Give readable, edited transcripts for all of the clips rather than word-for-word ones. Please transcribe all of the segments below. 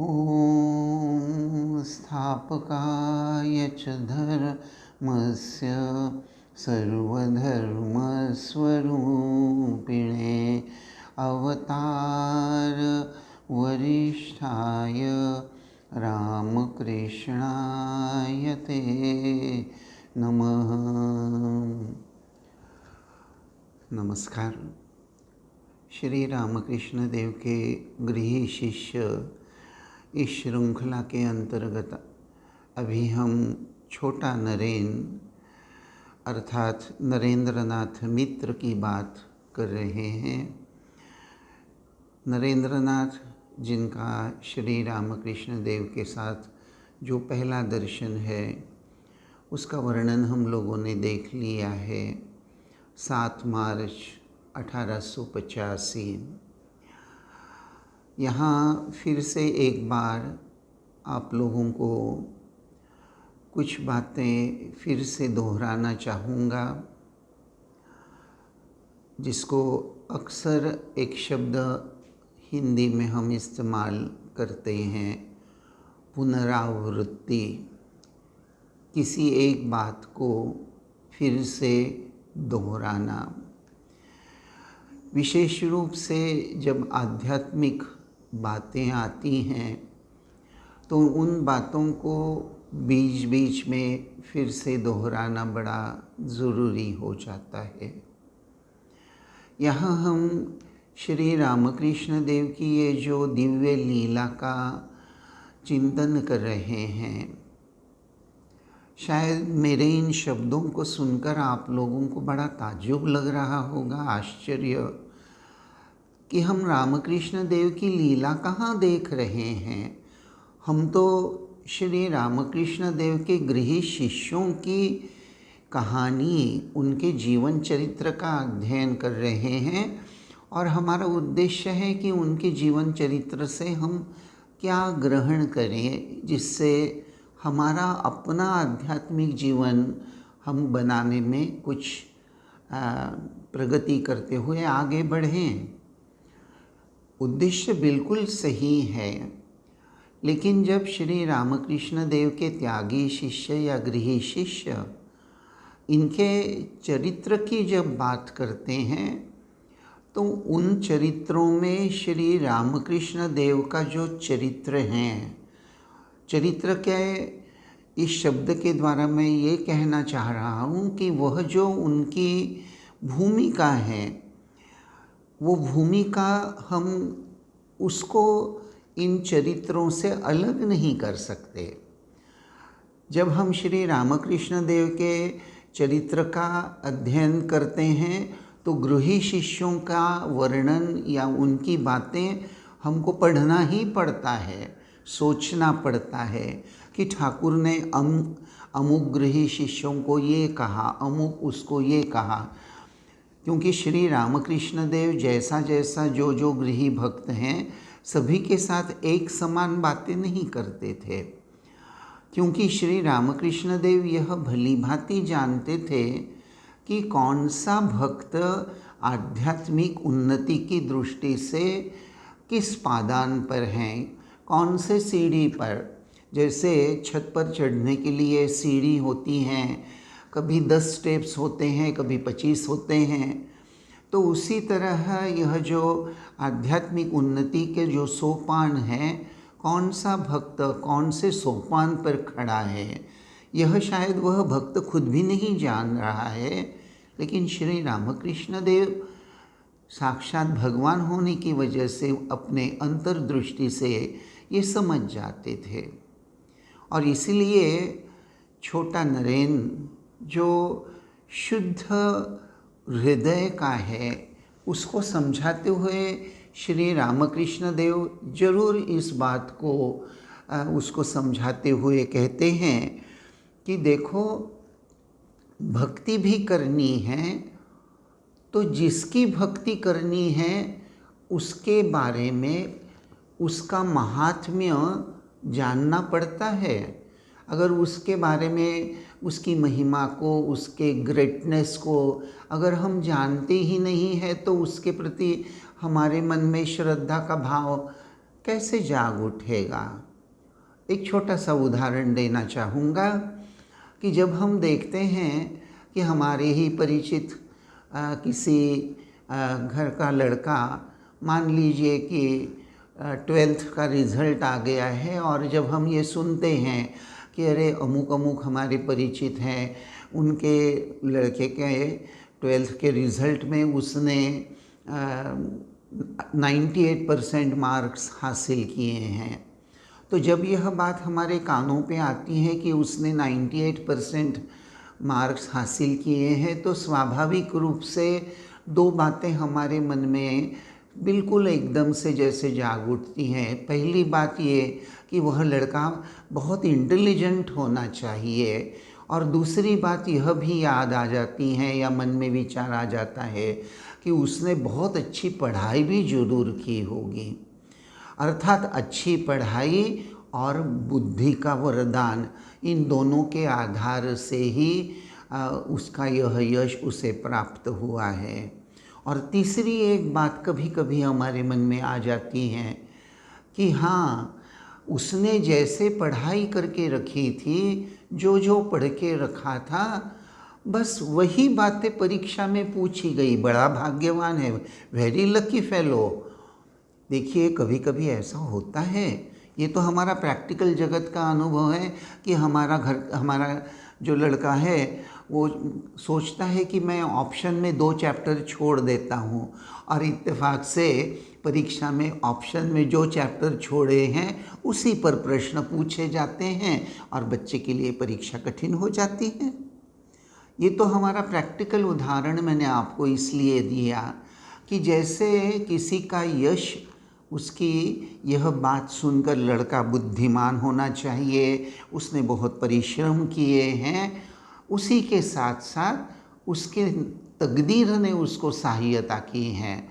ॐ स्थापकाय च धर्मस्य सर्वधर्मस्वरूपिणे अवतारवरिष्ठाय रामकृष्णाय ते नमः। नमस्कार। श्री रामकृष्ण देव के गृही शिष्य इस श्रृंखला के अंतर्गत अभी हम छोटा नरेन अर्थात नरेंद्रनाथ मित्र की बात कर रहे हैं। नरेंद्रनाथ जिनका श्री रामकृष्ण देव के साथ जो पहला दर्शन है उसका वर्णन हम लोगों ने देख लिया है। 7 मार्च 1885। यहाँ फिर से एक बार आप लोगों को कुछ बातें फिर से दोहराना चाहूँगा, जिसको अक्सर एक शब्द हिंदी में हम इस्तेमाल करते हैं, पुनरावृत्ति। किसी एक बात को फिर से दोहराना। विशेष रूप से जब आध्यात्मिक बातें आती हैं तो उन बातों को बीच बीच में फिर से दोहराना बड़ा ज़रूरी हो जाता है। यहाँ हम श्री रामकृष्ण देव की ये जो दिव्य लीला का चिंतन कर रहे हैं, शायद मेरे इन शब्दों को सुनकर आप लोगों को बड़ा ताज्जुब लग रहा होगा, आश्चर्य, कि हम रामकृष्ण देव की लीला कहाँ देख रहे हैं। हम तो श्री रामकृष्ण देव के गृही शिष्यों की कहानी, उनके जीवन चरित्र का अध्ययन कर रहे हैं और हमारा उद्देश्य है कि उनके जीवन चरित्र से हम क्या ग्रहण करें, जिससे हमारा अपना आध्यात्मिक जीवन हम बनाने में कुछ प्रगति करते हुए आगे बढ़ें। उद्देश्य बिल्कुल सही है, लेकिन जब श्री रामकृष्ण देव के त्यागी शिष्य या गृही शिष्य इनके चरित्र की जब बात करते हैं तो उन चरित्रों में श्री रामकृष्ण देव का जो चरित्र हैं, चरित्र के इस शब्द के द्वारा मैं ये कहना चाह रहा हूँ कि वह जो उनकी भूमिका है, वो भूमिका हम उसको इन चरित्रों से अलग नहीं कर सकते। जब हम श्री रामकृष्ण देव के चरित्र का अध्ययन करते हैं तो गृही शिष्यों का वर्णन या उनकी बातें हमको पढ़ना ही पड़ता है, सोचना पड़ता है कि ठाकुर ने अमुक गृही शिष्यों को ये कहा, अमुक उसको ये कहा, क्योंकि श्री रामकृष्ण देव जैसा जैसा जो गृही भक्त हैं सभी के साथ एक समान बातें नहीं करते थे, क्योंकि श्री रामकृष्ण देव यह भली भांति जानते थे कि कौन सा भक्त आध्यात्मिक उन्नति की दृष्टि से किस पादान पर हैं, कौन से सीढ़ी पर। जैसे छत पर चढ़ने के लिए सीढ़ी होती हैं, कभी 10 स्टेप्स होते हैं, कभी 25 होते हैं, तो उसी तरह यह जो आध्यात्मिक उन्नति के जो सोपान हैं, कौन सा भक्त कौन से सोपान पर खड़ा है, यह शायद वह भक्त खुद भी नहीं जान रहा है, लेकिन श्री रामकृष्ण देव साक्षात भगवान होने की वजह से अपने अंतर्दृष्टि से ये समझ जाते थे। और इसलिए छोटा नरेन जो शुद्ध हृदय का है, उसको समझाते हुए श्री रामकृष्ण देव जरूर इस बात को उसको समझाते हुए कहते हैं कि देखो, भक्ति भी करनी है तो जिसकी भक्ति करनी है उसके बारे में उसका महात्म्य जानना पड़ता है। अगर उसके बारे में, उसकी महिमा को, उसके ग्रेटनेस को अगर हम जानते ही नहीं है तो उसके प्रति हमारे मन में श्रद्धा का भाव कैसे जाग उठेगा। एक छोटा सा उदाहरण देना चाहूँगा कि जब हम देखते हैं कि हमारे ही परिचित किसी घर का लड़का, मान लीजिए कि 12th का रिज़ल्ट आ गया है, और जब हम ये सुनते हैं कि अरे अमुक अमुक हमारे परिचित हैं, उनके लड़के के 12th के रिज़ल्ट में उसने 98% मार्क्स हासिल किए हैं, तो जब यह बात हमारे कानों पे आती है कि उसने 98% मार्क्स हासिल किए हैं, तो स्वाभाविक रूप से दो बातें हमारे मन में बिल्कुल एकदम से जैसे जाग उठती हैं। पहली बात ये कि वह लड़का बहुत इंटेलिजेंट होना चाहिए, और दूसरी बात यह भी याद आ जाती है या मन में विचार आ जाता है कि उसने बहुत अच्छी पढ़ाई भी ज़रूर की होगी। अर्थात अच्छी पढ़ाई और बुद्धि का वरदान, इन दोनों के आधार से ही उसका यह यश उसे प्राप्त हुआ है। और तीसरी एक बात कभी कभी हमारे मन में आ जाती है कि हाँ, उसने जैसे पढ़ाई करके रखी थी, जो जो पढ़ के रखा था, बस वही बातें परीक्षा में पूछी गई। बड़ा भाग्यवान है, वेरी लकी फेलो। देखिए, कभी कभी ऐसा होता है, ये तो हमारा प्रैक्टिकल जगत का अनुभव है कि हमारा जो लड़का है वो सोचता है कि मैं ऑप्शन में 2 चैप्टर छोड़ देता हूँ, और इत्तेफाक से परीक्षा में ऑप्शन में जो चैप्टर छोड़े हैं उसी पर प्रश्न पूछे जाते हैं, और बच्चे के लिए परीक्षा कठिन हो जाती है। ये तो हमारा प्रैक्टिकल उदाहरण मैंने आपको इसलिए दिया कि जैसे किसी का यश, उसकी यह बात सुनकर लड़का बुद्धिमान होना चाहिए, उसने बहुत परिश्रम किए हैं, उसी के साथ साथ उसके तकदीर ने उसको सहायता की है,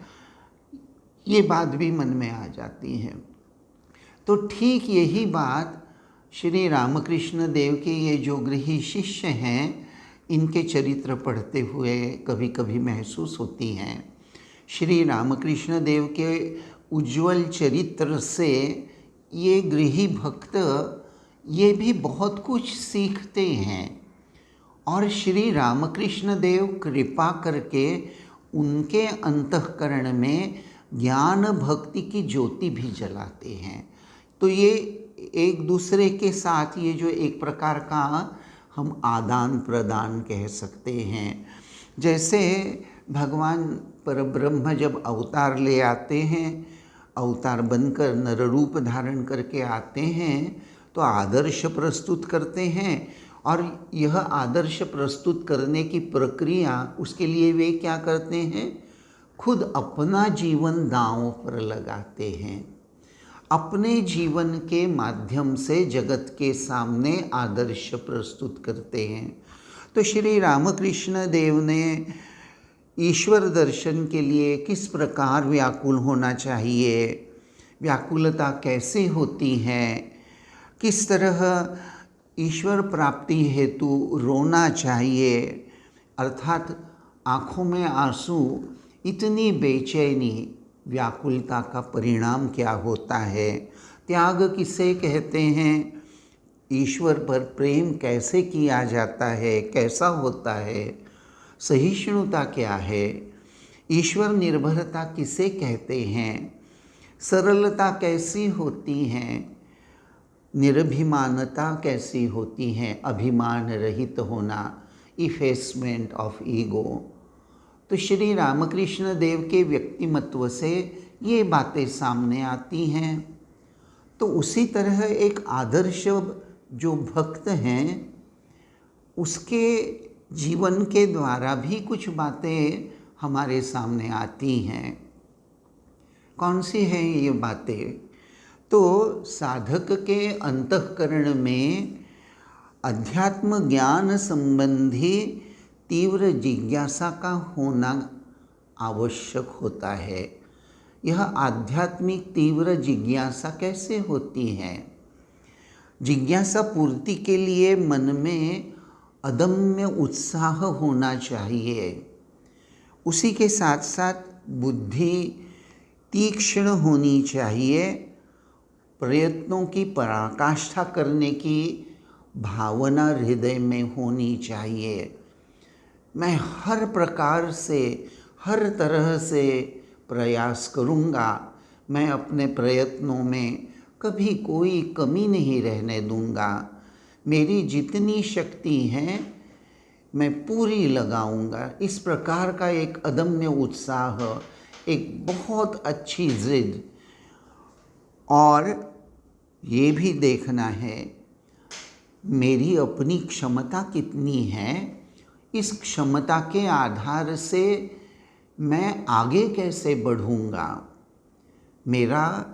ये बात भी मन में आ जाती है। तो ठीक यही बात श्री रामकृष्ण देव के ये जो गृही शिष्य हैं, इनके चरित्र पढ़ते हुए कभी कभी महसूस होती हैं। श्री रामकृष्ण देव के उज्ज्वल चरित्र से ये गृही भक्त ये भी बहुत कुछ सीखते हैं, और श्री रामकृष्ण देव कृपा करके उनके अंतःकरण में ज्ञान भक्ति की ज्योति भी जलाते हैं। तो ये एक दूसरे के साथ ये जो एक प्रकार का हम आदान प्रदान कह सकते हैं। जैसे भगवान परब्रह्म जब अवतार ले आते हैं, अवतार बनकर नर रूप धारण करके आते हैं, तो आदर्श प्रस्तुत करते हैं, और यह आदर्श प्रस्तुत करने की प्रक्रिया, उसके लिए वे क्या करते हैं, खुद अपना जीवन दांव पर लगाते हैं, अपने जीवन के माध्यम से जगत के सामने आदर्श प्रस्तुत करते हैं। तो श्री रामकृष्ण देव ने ईश्वर दर्शन के लिए किस प्रकार व्याकुल होना चाहिए, व्याकुलता कैसे होती है, किस तरह ईश्वर प्राप्ति हेतु रोना चाहिए, अर्थात आँखों में आंसू, इतनी बेचैनी, व्याकुलता का परिणाम क्या होता है, त्याग किसे कहते हैं, ईश्वर पर प्रेम कैसे किया जाता है, कैसा होता है, सहिष्णुता क्या है, ईश्वर निर्भरता किसे कहते हैं, सरलता कैसी होती है, निरभिमानता कैसी होती है, अभिमान रहित होना, इफेसमेंट ऑफ ईगो। तो श्री रामकृष्ण देव के व्यक्तिमत्व से ये बातें सामने आती हैं। तो उसी तरह एक आदर्श जो भक्त हैं, उसके जीवन के द्वारा भी कुछ बातें हमारे सामने आती हैं। कौन सी हैं ये बातें? तो साधक के अंतःकरण में अध्यात्म ज्ञान संबंधी तीव्र जिज्ञासा का होना आवश्यक होता है। यह आध्यात्मिक तीव्र जिज्ञासा कैसे होती है? जिज्ञासा पूर्ति के लिए मन में अदम्य उत्साह होना चाहिए। उसी के साथ साथ बुद्धि तीक्ष्ण होनी चाहिए, प्रयत्नों की पराकाष्ठा करने की भावना हृदय में होनी चाहिए। मैं हर प्रकार से, हर तरह से प्रयास करूँगा, मैं अपने प्रयत्नों में कभी कोई कमी नहीं रहने दूँगा। मेरी जितनी शक्ति है मैं पूरी लगाऊंगा। इस प्रकार का एक अदम्य उत्साह, एक बहुत अच्छी जिद, और ये भी देखना है मेरी अपनी क्षमता कितनी है, इस क्षमता के आधार से मैं आगे कैसे बढ़ूंगा। मेरा,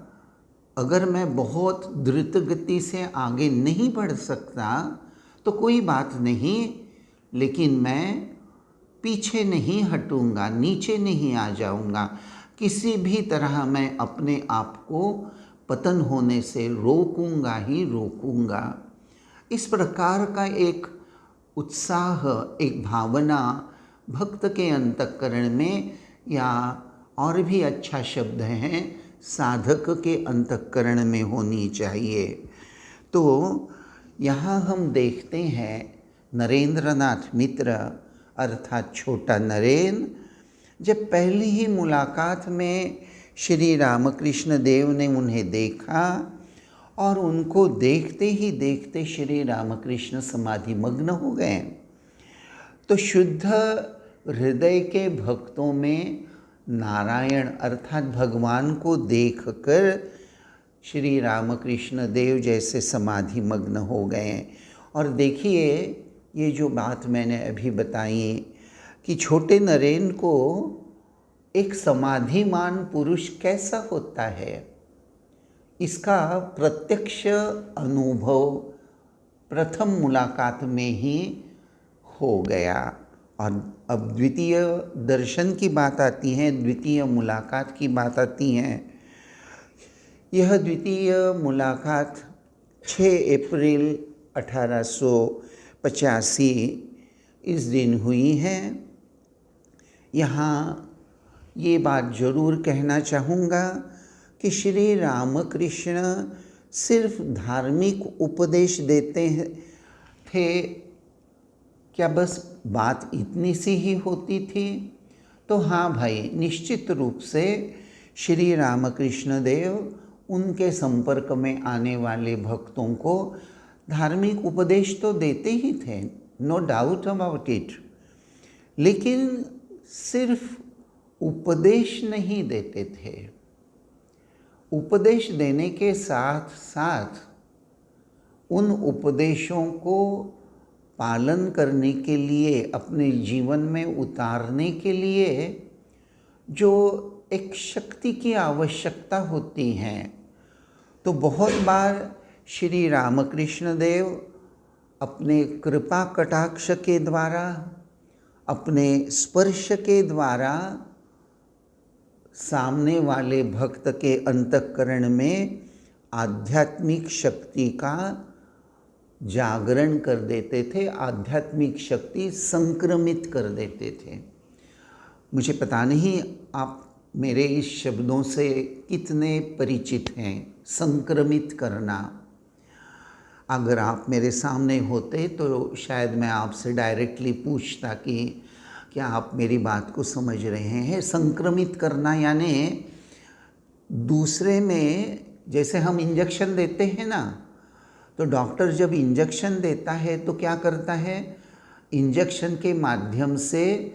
अगर मैं बहुत द्रुत गति से आगे नहीं बढ़ सकता तो कोई बात नहीं, लेकिन मैं पीछे नहीं हटूंगा, नीचे नहीं आ जाऊंगा। किसी भी तरह मैं अपने आप को पतन होने से रोकूंगा ही रोकूंगा। इस प्रकार का एक उत्साह, एक भावना भक्त के अंतःकरण में, या और भी अच्छा शब्द है साधक के अंतःकरण में होनी चाहिए। तो यहाँ हम देखते हैं नरेंद्रनाथ मित्र अर्थात छोटा नरेन, जब पहली ही मुलाकात में श्री रामकृष्ण देव ने उन्हें देखा और उनको देखते ही देखते श्री रामकृष्ण समाधि मग्न हो गए, तो शुद्ध हृदय के भक्तों में नारायण अर्थात भगवान को देखकर श्री रामकृष्ण देव जैसे समाधि मग्न हो गए। और देखिए, ये जो बात मैंने अभी बताई कि छोटे नरेन को एक समाधिमान पुरुष कैसा होता है, इसका प्रत्यक्ष अनुभव प्रथम मुलाकात में ही हो गया। और अब द्वितीय दर्शन की बात आती है, द्वितीय मुलाकात की बात आती है। यह द्वितीय मुलाकात 6 अप्रैल 1885 इस दिन हुई है। यहाँ ये बात जरूर कहना चाहूँगा कि श्री रामकृष्ण सिर्फ धार्मिक उपदेश देते थे क्या, बस बात इतनी सी ही होती थी? तो हाँ भाई, निश्चित रूप से श्री रामकृष्ण देव उनके संपर्क में आने वाले भक्तों को धार्मिक उपदेश तो देते ही थे, नो डाउट अबाउट इट। लेकिन सिर्फ उपदेश नहीं देते थे, उपदेश देने के साथ साथ उन उपदेशों को पालन करने के लिए, अपने जीवन में उतारने के लिए जो एक शक्ति की आवश्यकता होती है, तो बहुत बार श्री रामकृष्ण देव अपने कृपा कटाक्ष के द्वारा, अपने स्पर्श के द्वारा सामने वाले भक्त के अंतःकरण में आध्यात्मिक शक्ति का जागरण कर देते थे, आध्यात्मिक शक्ति संक्रमित कर देते थे। मुझे पता नहीं आप मेरे इस शब्दों से कितने परिचित हैं, संक्रमित करना। अगर आप मेरे सामने होते तो शायद मैं आपसे डायरेक्टली पूछता कि क्या आप मेरी बात को समझ रहे हैं। संक्रमित करना यानी दूसरे में, जैसे हम इंजेक्शन देते हैं ना, तो डॉक्टर जब इंजेक्शन देता है तो क्या करता है, इंजेक्शन के माध्यम से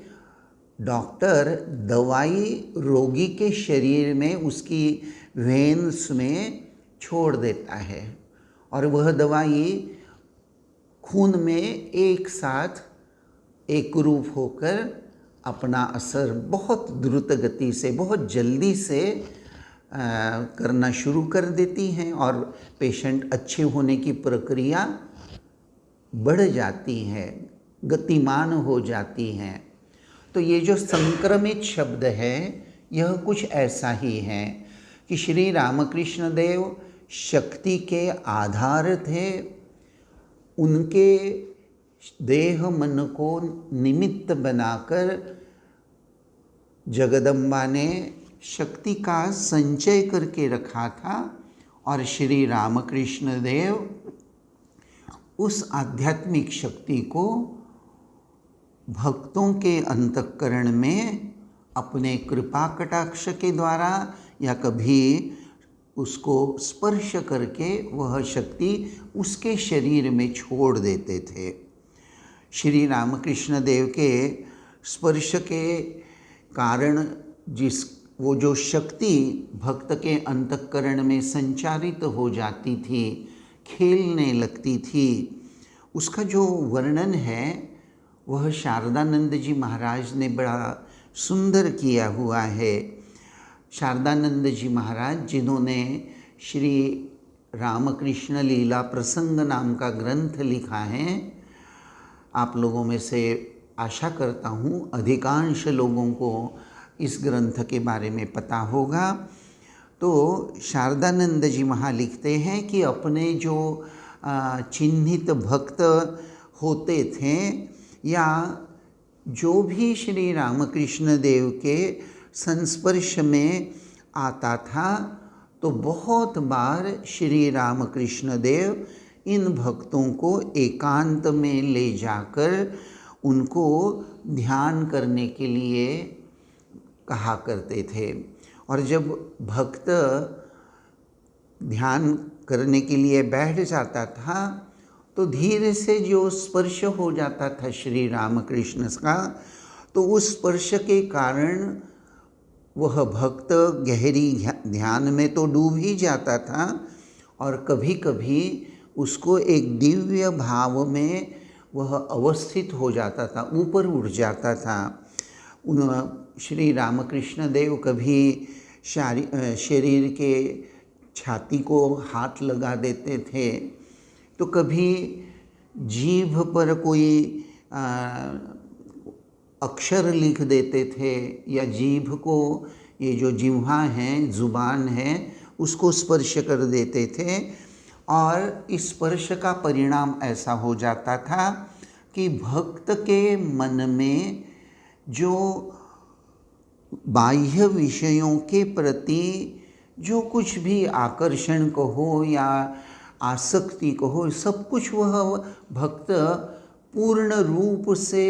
डॉक्टर दवाई रोगी के शरीर में, उसकी वेन्स में छोड़ देता है, और वह दवाई खून में एक साथ एक रूप होकर अपना असर बहुत द्रुत गति से, बहुत जल्दी से करना शुरू कर देती हैं, और पेशेंट अच्छे होने की प्रक्रिया बढ़ जाती है, गतिमान हो जाती हैं। तो ये जो संक्रमित शब्द है, यह कुछ ऐसा ही है कि श्री रामकृष्ण देव शक्ति के आधार थे। उनके देह मन को निमित्त बनाकर जगदम्बा ने शक्ति का संचय करके रखा था, और श्री रामकृष्ण देव उस आध्यात्मिक शक्ति को भक्तों के अंतःकरण में अपने कृपा कटाक्ष के द्वारा या कभी उसको स्पर्श करके वह शक्ति उसके शरीर में छोड़ देते थे। श्री रामकृष्ण देव के स्पर्श के कारण वो जो शक्ति भक्त के अंतःकरण में संचारित हो जाती थी, खेलने लगती थी, उसका जो वर्णन है वह शारदानंद जी महाराज ने बड़ा सुंदर किया हुआ है। शारदानंद जी महाराज जिन्होंने श्री रामकृष्ण लीला प्रसंग नाम का ग्रंथ लिखा है, आप लोगों में से आशा करता हूँ अधिकांश लोगों को इस ग्रंथ के बारे में पता होगा। तो शारदानंद जी वहाँ लिखते हैं कि अपने जो चिन्हित भक्त होते थे या जो भी श्री रामकृष्ण देव के संस्पर्श में आता था, तो बहुत बार श्री रामकृष्ण देव इन भक्तों को एकांत में ले जाकर उनको ध्यान करने के लिए कहा करते थे। और जब भक्त ध्यान करने के लिए बैठ जाता था तो धीरे से जो स्पर्श हो जाता था श्री रामकृष्ण का, तो उस स्पर्श के कारण वह भक्त गहरी ध्यान में तो डूब ही जाता था और कभी कभी उसको एक दिव्य भाव में वह अवस्थित हो जाता था, ऊपर उठ जाता था। श्री रामकृष्ण देव कभी शरीर के छाती को हाथ लगा देते थे, तो कभी जीभ पर कोई अक्षर लिख देते थे या जीभ को, ये जो जिह्वा है, जुबान है, उसको स्पर्श कर देते थे। और इस स्पर्श का परिणाम ऐसा हो जाता था कि भक्त के मन में जो बाह्य विषयों के प्रति जो कुछ भी आकर्षण कहो या आसक्ति कहो, सब कुछ वह भक्त पूर्ण रूप से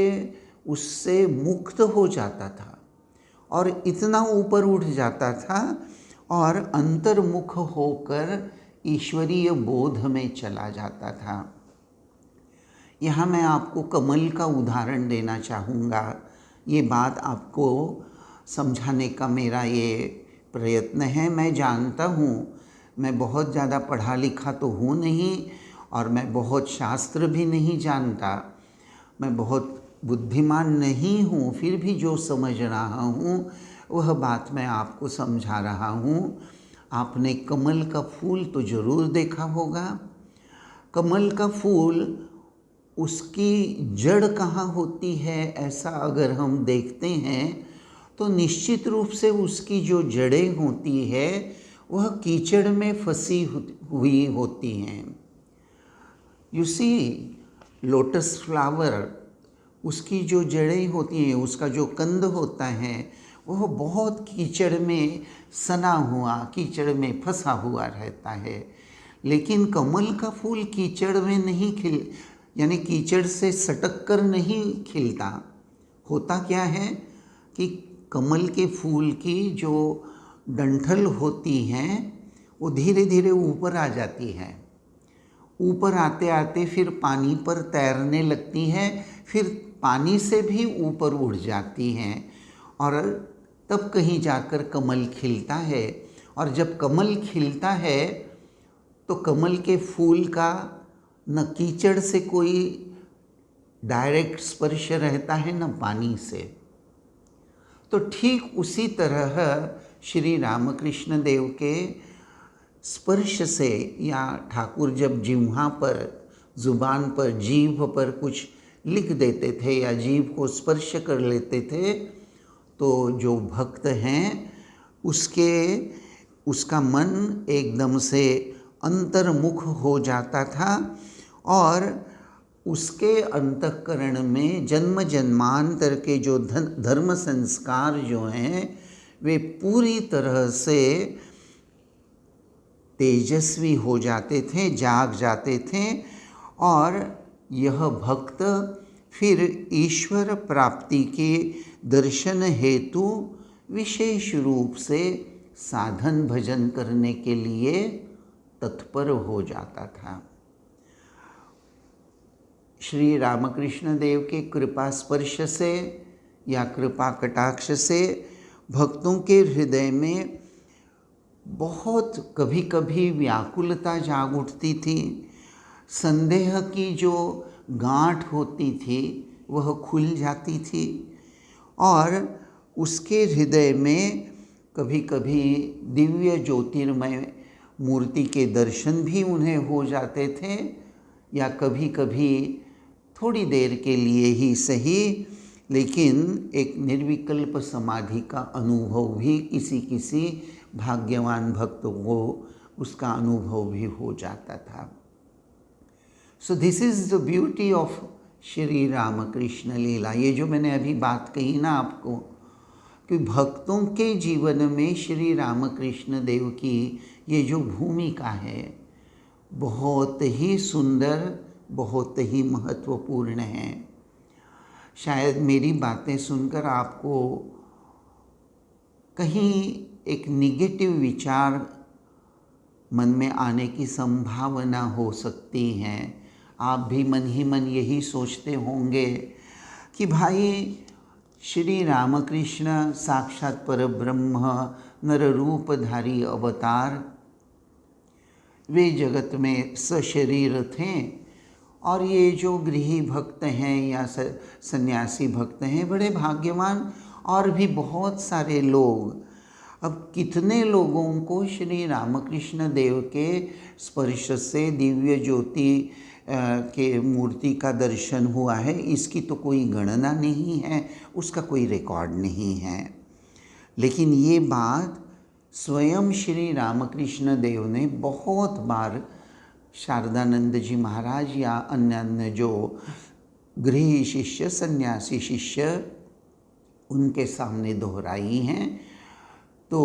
उससे मुक्त हो जाता था और इतना ऊपर उठ जाता था और अंतर्मुख होकर ईश्वरीय बोध में चला जाता था। यहाँ मैं आपको कमल का उदाहरण देना चाहूँगा। ये बात आपको समझाने का मेरा ये प्रयत्न है। मैं जानता हूँ मैं बहुत ज़्यादा पढ़ा लिखा तो हूँ नहीं और मैं बहुत शास्त्र भी नहीं जानता, मैं बहुत बुद्धिमान नहीं हूँ, फिर भी जो समझ रहा हूँ वह बात मैं आपको समझा रहा हूँ। आपने कमल का फूल तो ज़रूर देखा होगा। कमल का फूल, उसकी जड़ कहाँ होती है, ऐसा अगर हम देखते हैं तो निश्चित रूप से उसकी जो जड़ें होती है वह कीचड़ में फंसी हुई होती हैं। यू सी लोटस फ्लावर, उसकी जो जड़ें होती हैं, उसका जो कंद होता है वह बहुत कीचड़ में सना हुआ, कीचड़ में फंसा हुआ रहता है। लेकिन कमल का फूल कीचड़ में नहीं यानी कीचड़ से सटक कर नहीं खिलता। होता क्या है कि कमल के फूल की जो डंठल होती हैं वो धीरे धीरे ऊपर आ जाती है, ऊपर आते आते फिर पानी पर तैरने लगती हैं, फिर पानी से भी ऊपर उड़ जाती हैं और तब कहीं जाकर कमल खिलता है। और जब कमल खिलता है तो कमल के फूल का न कीचड़ से कोई डायरेक्ट स्पर्श रहता है न पानी से। तो ठीक उसी तरह श्री रामकृष्ण देव के स्पर्श से, या ठाकुर जब जिह्वा पर, जुबान पर, जीभ पर कुछ लिख देते थे या जीभ को स्पर्श कर लेते थे, तो जो भक्त हैं उसका मन एकदम से अंतर्मुख हो जाता था और उसके अंतःकरण में जन्म जन्मांतर के जो धर्म संस्कार जो हैं वे पूरी तरह से तेजस्वी हो जाते थे, जाग जाते थे और यह भक्त फिर ईश्वर प्राप्ति के दर्शन हेतु विशेष रूप से साधन भजन करने के लिए तत्पर हो जाता था। श्री रामकृष्ण देव के कृपा स्पर्श से या कृपा कटाक्ष से भक्तों के हृदय में बहुत कभी कभी व्याकुलता जाग उठती थी। संदेह की जो गांठ होती थी वह खुल जाती थी और उसके हृदय में कभी कभी दिव्य ज्योतिर्मय मूर्ति के दर्शन भी उन्हें हो जाते थे, या कभी कभी थोड़ी देर के लिए ही सही, लेकिन एक निर्विकल्प समाधि का अनुभव भी किसी किसी भाग्यवान भक्तों को उसका अनुभव भी हो जाता था। So this is the beauty of Shri Ramakrishna Leela. ये जो मैंने अभी बात कही ना आपको, कि भक्तों के जीवन में श्री रामकृष्ण देव की ये जो भूमिका है बहुत ही सुंदर, बहुत ही महत्वपूर्ण है। शायद मेरी बातें सुनकर आपको कहीं एक निगेटिव विचार मन में आने की संभावना हो सकती है। आप भी मन ही मन यही सोचते होंगे कि भाई श्री रामकृष्ण साक्षात परब्रह्म नर रूपधारी अवतार, वे जगत में सशरीर थे और ये जो गृही भक्त हैं या सन्यासी भक्त हैं बड़े भाग्यवान, और भी बहुत सारे लोग। अब कितने लोगों को श्री रामकृष्ण देव के स्पर्श से दिव्य ज्योति के मूर्ति का दर्शन हुआ है, इसकी तो कोई गणना नहीं है, उसका कोई रिकॉर्ड नहीं है। लेकिन ये बात स्वयं श्री रामकृष्ण देव ने बहुत बार शारदानंद जी महाराज या अन्य जो गृही शिष्य, सन्यासी शिष्य, उनके सामने दोहराई हैं। तो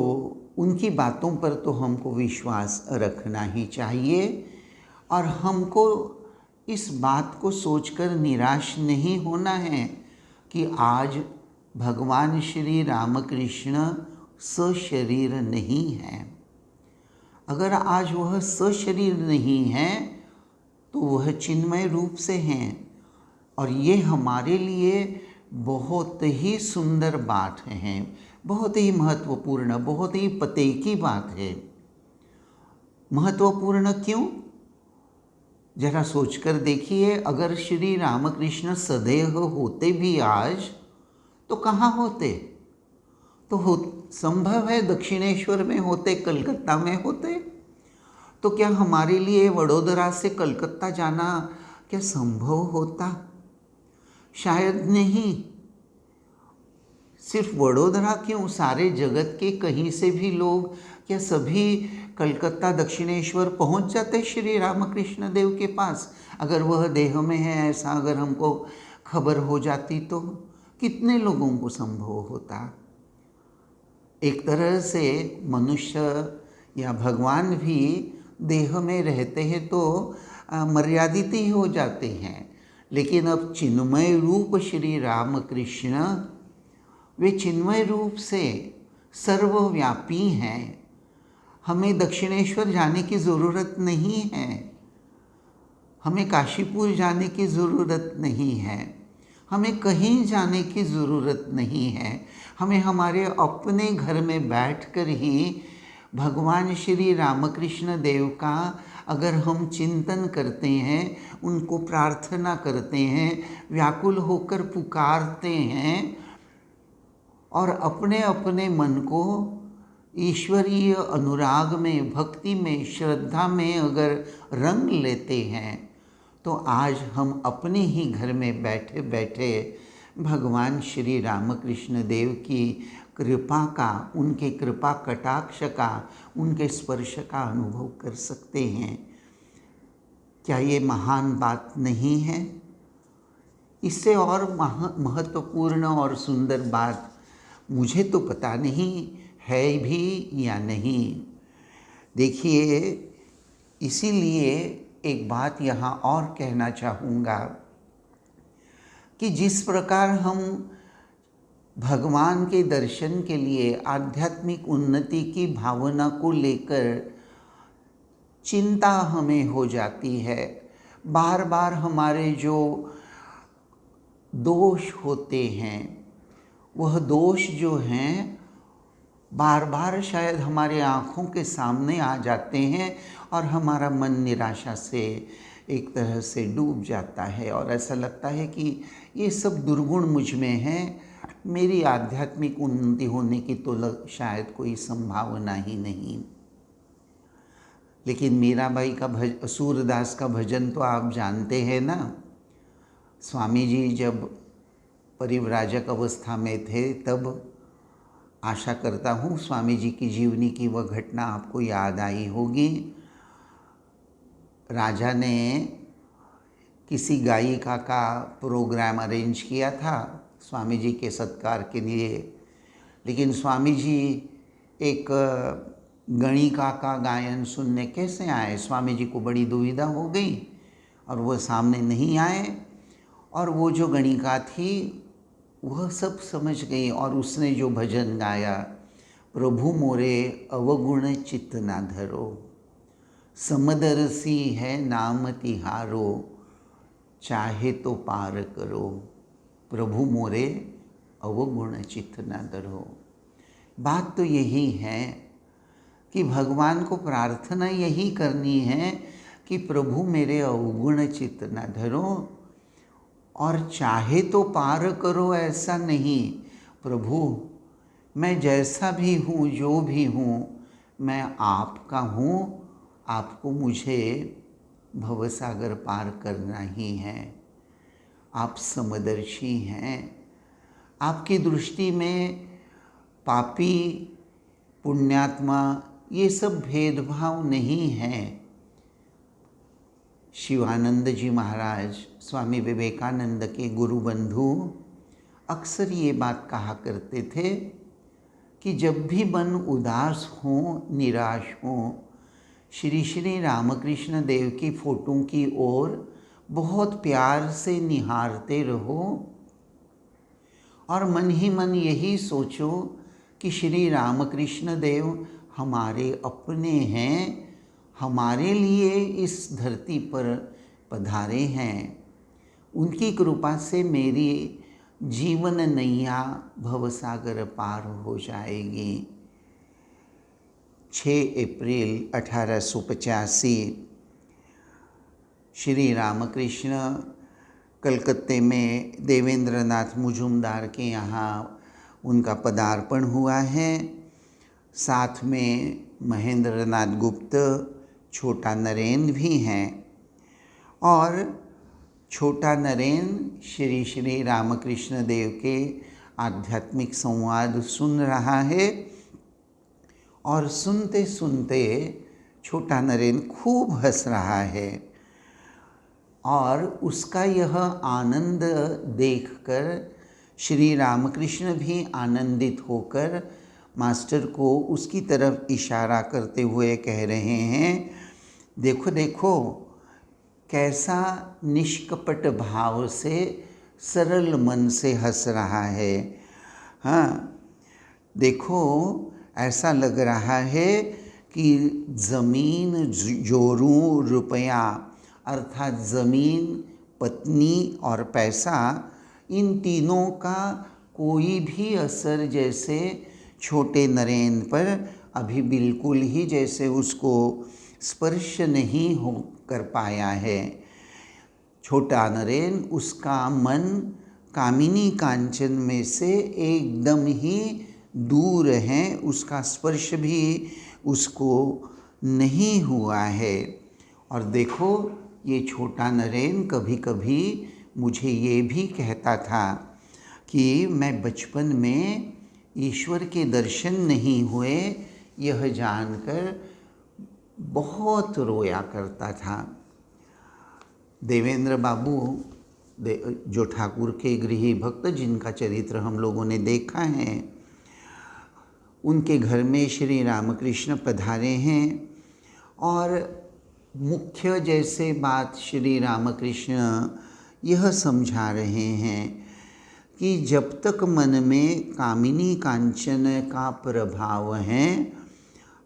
उनकी बातों पर तो हमको विश्वास रखना ही चाहिए और हमको इस बात को सोचकर निराश नहीं होना है कि आज भगवान श्री रामकृष्ण सशरीर नहीं है। अगर आज वह सशरीर नहीं है तो वह चिन्मय रूप से हैं, और ये हमारे लिए बहुत ही सुंदर बात है, बहुत ही महत्वपूर्ण, बहुत ही पते की बात है। महत्वपूर्ण क्यों? जरा सोचकर देखिए, अगर श्री रामकृष्ण सदैव होते भी आज तो कहाँ होते? तो संभव है दक्षिणेश्वर में होते, कलकत्ता में होते। तो क्या हमारे लिए वडोदरा से कलकत्ता जाना क्या संभव होता? शायद नहीं। सिर्फ वडोदरा क्यों, सारे जगत के कहीं से भी लोग, क्या सभी कलकत्ता दक्षिणेश्वर पहुंच जाते श्री रामकृष्ण देव के पास? अगर वह देह में है ऐसा अगर हमको खबर हो जाती तो कितने लोगों को संभव होता? एक तरह से मनुष्य या भगवान भी देह में रहते हैं तो मर्यादित ही हो जाते हैं, लेकिन अब चिन्मय रूप श्री रामकृष्ण, वे चिन्मय रूप से सर्वव्यापी हैं। हमें दक्षिणेश्वर जाने की ज़रूरत नहीं है, हमें काशीपुर जाने की ज़रूरत नहीं है, हमें कहीं जाने की ज़रूरत नहीं है। हमें हमारे अपने घर में बैठकर ही भगवान श्री रामकृष्ण देव का अगर हम चिंतन करते हैं, उनको प्रार्थना करते हैं, व्याकुल होकर पुकारते हैं और अपने अपने मन को ईश्वरीय अनुराग में, भक्ति में, श्रद्धा में अगर रंग लेते हैं, तो आज हम अपने ही घर में बैठे बैठे भगवान श्री रामकृष्ण देव की कृपा का, उनके कृपा कटाक्ष का, उनके स्पर्श का अनुभव कर सकते हैं। क्या ये महान बात नहीं है? इससे और महत्वपूर्ण और सुंदर बात मुझे तो पता नहीं है भी या नहीं। देखिए, इसीलिए एक बात यहाँ और कहना चाहूँगा कि जिस प्रकार हम भगवान के दर्शन के लिए आध्यात्मिक उन्नति की भावना को लेकर चिंता हमें हो जाती है, बार बार हमारे जो दोष होते हैं, वह दोष जो हैं बार बार शायद हमारे आँखों के सामने आ जाते हैं और हमारा मन निराशा से एक तरह से डूब जाता है और ऐसा लगता है कि ये सब दुर्गुण मुझ में हैं, मेरी आध्यात्मिक उन्नति होने की तो शायद कोई संभावना ही नहीं। लेकिन मीराबाई का सूरदास का भजन तो आप जानते हैं ना। स्वामी जी जब परिव्राजक अवस्था में थे, तब आशा करता हूँ स्वामी जी की जीवनी की वह घटना आपको याद आई होगी। राजा ने किसी गायिका का प्रोग्राम अरेंज किया था स्वामी जी के सत्कार के लिए, लेकिन स्वामी जी एक गणिका का गायन सुनने कैसे आए। स्वामी जी को बड़ी दुविधा हो गई और वह सामने नहीं आए, और वो जो गणिका थी वह सब समझ गई और उसने जो भजन गाया, प्रभु मोरे अवगुण चित्त ना धरो, समदर्शी है नाम तिहारो, चाहे तो पार करो, प्रभु मोरे अवगुण चित्त ना धरो। बात तो यही है कि भगवान को प्रार्थना यही करनी है कि प्रभु मेरे अवगुण चित्त ना धरो, और चाहे तो पार करो ऐसा नहीं। प्रभु मैं जैसा भी हूँ, जो भी हूँ, मैं आपका हूँ, आपको मुझे भवसागर पार करना ही है। आप समदर्शी हैं, आपकी दृष्टि में पापी पुण्यात्मा ये सब भेदभाव नहीं है। शिवानंद जी महाराज, स्वामी विवेकानंद के गुरु बंधु, अक्सर ये बात कहा करते थे कि जब भी मन उदास हो, निराश हो, श्री श्री रामकृष्ण देव की फ़ोटो की ओर बहुत प्यार से निहारते रहो और मन ही मन यही सोचो कि श्री रामकृष्ण देव हमारे अपने हैं, हमारे लिए इस धरती पर पधारे हैं। उनकी कृपा से मेरी जीवन नैया भवसागर पार हो जाएगी। 6 अप्रैल 1885 श्री रामकृष्ण कलकत्ते में देवेंद्र नाथ मुजुमदार के यहाँ उनका पदार्पण हुआ है। साथ में महेंद्र नाथ गुप्त, छोटा नरेन भी हैं, और छोटा नरेन श्री श्री रामकृष्ण देव के आध्यात्मिक संवाद सुन रहा है, और सुनते सुनते छोटा नरेन खूब हंस रहा है, और उसका यह आनंद देखकर श्री रामकृष्ण भी आनंदित होकर मास्टर को उसकी तरफ इशारा करते हुए कह रहे हैं, देखो देखो कैसा निष्कपट भाव से, सरल मन से हंस रहा है। हाँ, देखो ऐसा लग रहा है कि ज़मीन, जोरू, रुपया, अर्थात ज़मीन, पत्नी और पैसा, इन तीनों का कोई भी असर जैसे छोटे नरेन पर अभी बिल्कुल ही जैसे उसको स्पर्श नहीं हो कर पाया है। छोटा नरेन, उसका मन कामिनी कांचन में से एकदम ही दूर है, उसका स्पर्श भी उसको नहीं हुआ है। और देखो ये छोटा नरेन कभी कभी मुझे ये भी कहता था कि मैं बचपन में ईश्वर के दर्शन नहीं हुए यह जानकर बहुत रोया करता था। देवेंद्र बाबू जो ठाकुर के गृही भक्त, जिनका चरित्र हम लोगों ने देखा है, उनके घर में श्री रामकृष्ण पधारे हैं और मुख्य जैसे बात श्री रामकृष्ण यह समझा रहे हैं कि जब तक मन में कामिनी कांचन का प्रभाव है,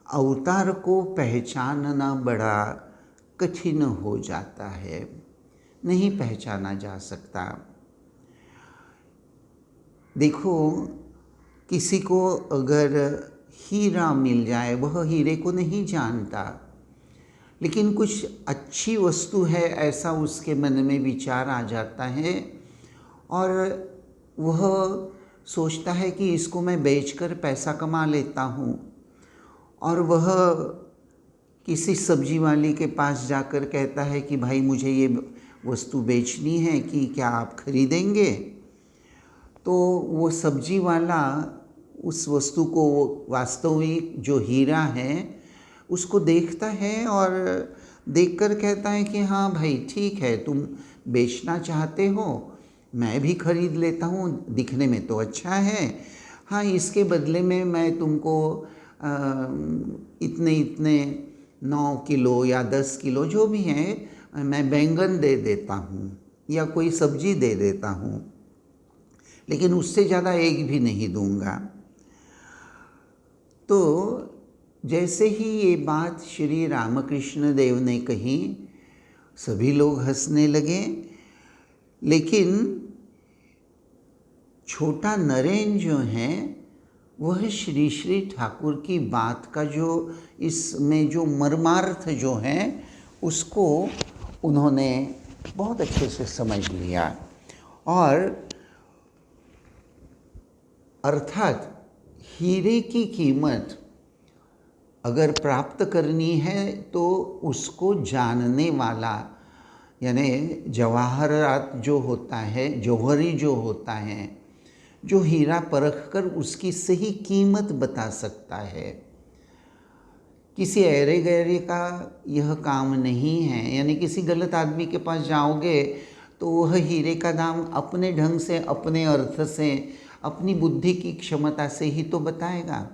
अवतार को पहचानना बड़ा कठिन हो जाता है, नहीं पहचाना जा सकता। देखो, किसी को अगर हीरा मिल जाए, वह हीरे को नहीं जानता, लेकिन कुछ अच्छी वस्तु है ऐसा उसके मन में विचार आ जाता है और वह सोचता है कि इसको मैं बेचकर पैसा कमा लेता हूँ। और वह किसी सब्जी वाले के पास जाकर कहता है कि भाई मुझे ये वस्तु बेचनी है, कि क्या आप खरीदेंगे? तो वो सब्जी वाला उस वस्तु को, वास्तविक जो हीरा है, उसको देखता है और देखकर कहता है कि हाँ भाई ठीक है, तुम बेचना चाहते हो, मैं भी खरीद लेता हूँ, दिखने में तो अच्छा है। हाँ, इसके बदले में मैं तुमको इतने इतने 9 किलो या 10 किलो जो भी है, मैं बैंगन दे देता हूँ या कोई सब्जी दे देता हूँ, लेकिन उससे ज़्यादा एक भी नहीं दूंगा। तो जैसे ही ये बात श्री रामकृष्ण देव ने कही, सभी लोग हंसने लगे, लेकिन छोटा नरेन जो है वह श्री श्री ठाकुर की बात का जो इसमें जो मर्मार्थ जो है उसको उन्होंने बहुत अच्छे से समझ लिया। और अर्थात हीरे की कीमत अगर प्राप्त करनी है तो उसको जानने वाला, यानी जवाहरात जो होता है, जौहरी जो होता है, जो हीरा परख कर उसकी सही कीमत बता सकता है। किसी ऐरे गैरे का यह काम नहीं है, यानी किसी गलत आदमी के पास जाओगे तो वह हीरे का दाम अपने ढंग से, अपने अर्थ से, अपनी बुद्धि की क्षमता से ही तो बताएगा।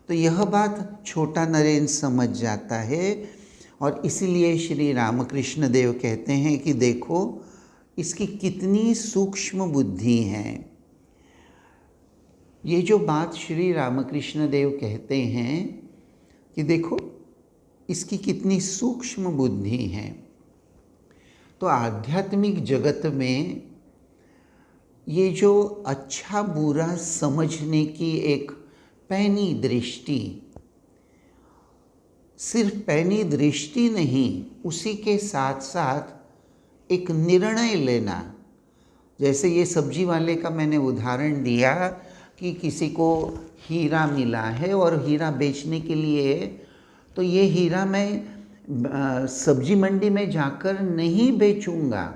तो यह बात छोटा नरेन समझ जाता है और इसीलिए श्री रामकृष्ण देव कहते हैं कि देखो इसकी कितनी सूक्ष्म बुद्धि है। ये जो बात श्री रामकृष्ण देव कहते हैं कि देखो इसकी कितनी सूक्ष्म बुद्धि है। तो आध्यात्मिक जगत में ये जो अच्छा बुरा समझने की एक पैनी दृष्टि, सिर्फ पैनी दृष्टि नहीं, उसी के साथ साथ एक निर्णय लेना। जैसे ये सब्जी वाले का मैंने उदाहरण दिया कि किसी को हीरा मिला है और हीरा बेचने के लिए, तो ये हीरा मैं सब्जी मंडी में जाकर नहीं बेचूंगा।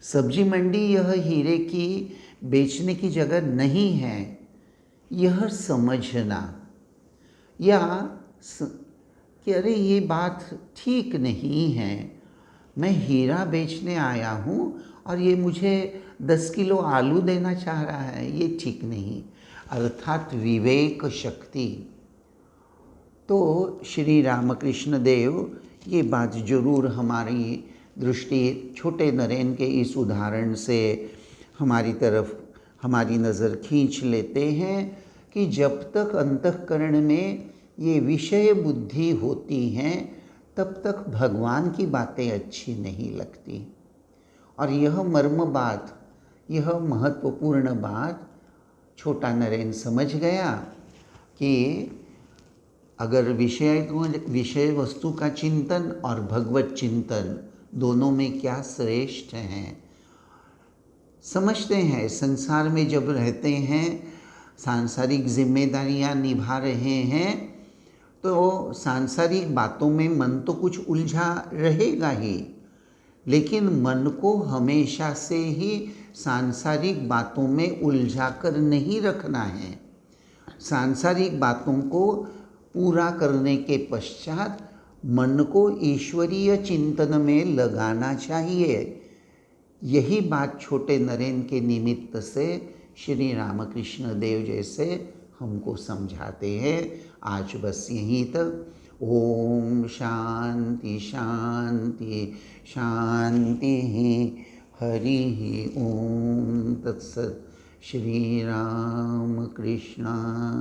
सब्जी मंडी यह हीरे की बेचने की जगह नहीं है, यह समझना। या कि अरे ये बात ठीक नहीं है, मैं हीरा बेचने आया हूँ और ये मुझे 10 किलो आलू देना चाह रहा है, ये ठीक नहीं। अर्थात विवेक शक्ति। तो श्री रामकृष्ण देव ये बात जरूर हमारी दृष्टि छोटे नरेन के इस उदाहरण से हमारी तरफ हमारी नज़र खींच लेते हैं कि जब तक अंतःकरण में ये विषय बुद्धि होती हैं तब तक भगवान की बातें अच्छी नहीं लगती। और यह मर्म बात, यह महत्वपूर्ण बात छोटा नरेन समझ गया कि अगर विषय वस्तु का चिंतन और भगवत चिंतन दोनों में क्या श्रेष्ठ हैं। समझते हैं संसार में जब रहते हैं, सांसारिक जिम्मेदारियां निभा रहे हैं, तो सांसारिक बातों में मन तो कुछ उलझा रहेगा ही, लेकिन मन को हमेशा से ही सांसारिक बातों में उलझा कर नहीं रखना है। सांसारिक बातों को पूरा करने के पश्चात मन को ईश्वरीय चिंतन में लगाना चाहिए। यही बात छोटे नरेन के निमित्त से श्री रामकृष्ण देव जैसे हमको समझाते हैं। आज बस यहीं तक। ओम शांति शांति शांति। हरि ओम तत्सत। श्री राम कृष्णार्पणमस्तु।